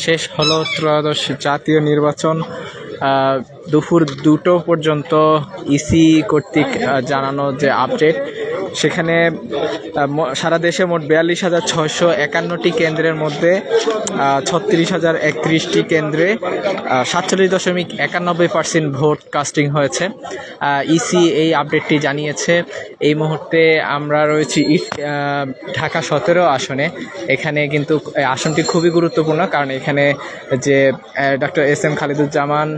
শেষ হলো ত্রয়োদশ জাতীয় নির্বাচন। দুপুর 2টো পর্যন্ত ইসি কর্তৃক জানানো যে আপডেট, সেখানে সারা দেশে মোট 42,651টি কেন্দ্রের মধ্যে 36,031টি কেন্দ্রে 47.91% ভোট কাস্টিং হয়েছে। ইসি এই আপডেটটি জানিয়েছে। এই মুহূর্তে আমরা রয়েছি ঢাকা 17 আসনে। এখানে কিন্তু আসনটি খুবই গুরুত্বপূর্ণ, কারণ এখানে যে ডক্টর এস.এম. খালিদুজ্জামান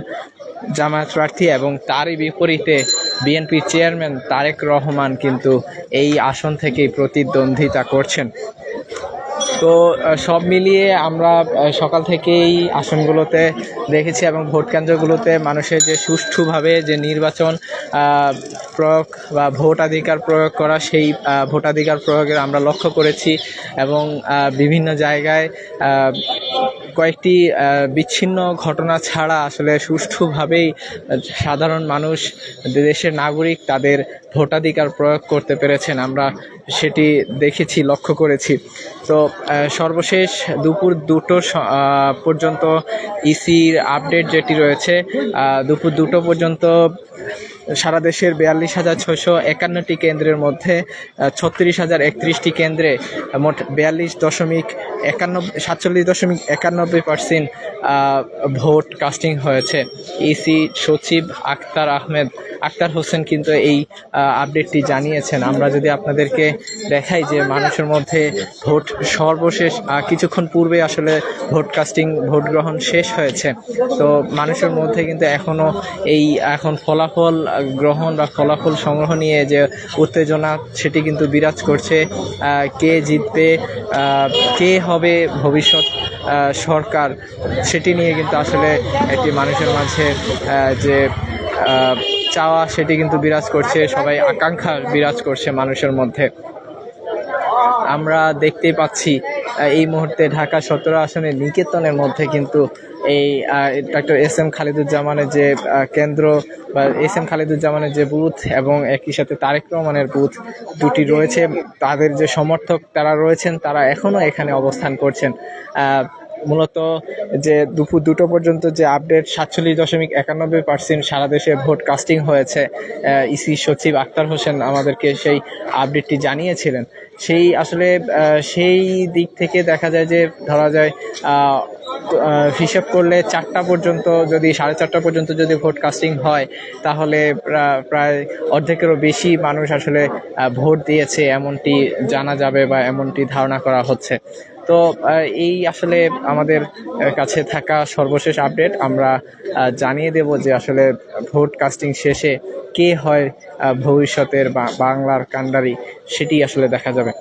জামায়াত প্রার্থী এবং তারই বিপরীতে বিএনপির চেয়ারম্যান তারেক রহমান কিন্তু এই আসন থেকেই প্রতিদ্বন্দ্বিতা করছেন। তো সব মিলিয়ে আমরা সকাল থেকেই আসনগুলোতে দেখেছি এবং ভোট কেন্দ্রগুলোতে মানুষের যে সুষ্ঠুভাবে যে নির্বাচন প্রয়োগ বা ভোটাধিকার প্রয়োগ করা, সেই ভোটাধিকার প্রয়োগের আমরা লক্ষ্য করেছি। এবং বিভিন্ন জায়গায় কয়েকটি বিচ্ছিন্ন ঘটনা ছাড়া আসলে সুষ্ঠুভাবেই সাধারণ মানুষ, দেশের নাগরিক তাদের ভোটাধিকার প্রয়োগ করতে পেরেছেন। আমরা সেটি দেখেছি, লক্ষ্য করেছি। তো সর্বশেষ দুপুর 2টো পর্যন্ত ইসির আপডেট যেটি রয়েছে, দুপুর 2টো পর্যন্ত সারা দেশের 42,651টি কেন্দ্রের মধ্যে 36,031টি কেন্দ্রে মোট 47.91% ভোট কাস্টিং হয়েছে। ইসি সচিব আক্তার হোসেন কিন্তু এই আপডেটটি জানিয়েছেন। আমরা যদি আপনাদেরকে দেখাই যে মানুষের মধ্যে ভোট সর্বশেষ কিছুক্ষণ পূর্বে আসলে ভোট গ্রহণ শেষ হয়েছে। তো মানুষের মধ্যে কিন্তু এখন ফলাফল গ্রহণ বা ফলাফল সংগ্রহ নিয়ে যে উত্তেজনা, সেটি কিন্তু বিরাজ করছে। কে জিতবে, কে হবে ভবিষ্যৎ সরকার, সেটি নিয়ে কিন্তু আসলে একটি মানুষের মাঝে যে চাওয়া, সেটি কিন্তু বিরাজ করছে। সবাই আকাঙ্ক্ষা বিরাজ করছে মানুষের মধ্যে। আমরা দেখতেই পাচ্ছি এই মুহূর্তে ঢাকা 17 আসনের নিকেতনের মধ্যে কিন্তু এই ডক্টর এস.এম. খালিদুজ্জামানের যে কেন্দ্র বা এস.এম. খালিদুজ্জামানের যে বুথ এবং একই সাথে তারেক রহমানের বুথ দুটি রয়েছে, তাদের যে সমর্থক তারা রয়েছেন, তারা এখনও এখানে অবস্থান করছেন। মূলত যে দুপুর 2টো পর্যন্ত যে আপডেট 47.91% সারা দেশে ভোট কাস্টিং হয়েছে, ইসি সচিব আক্তার হোসেন আমাদেরকে সেই আপডেটটি জানিয়েছিলেন। সেই দিক থেকে দেখা যায় যে, ধরা যায় হিসেব করলে 4টা পর্যন্ত, যদি 4:30 পর্যন্ত যদি ভোট কাস্টিং হয়, তাহলে প্রায় অর্ধেকেরও বেশি মানুষ আসলে ভোট দিয়েছে এমনটি জানা যাবে বা এমনটি ধারণা করা হচ্ছে। তো এই আসলে আমাদের কাছে থাকা সর্বশেষ আপডেট। আমরা জানিয়ে দেব যে আসলে ভোট কাস্টিং শেষে কে হয় ভবিষ্যতের বাংলার কান্ডারি, সেটি আসলে দেখা যাবে।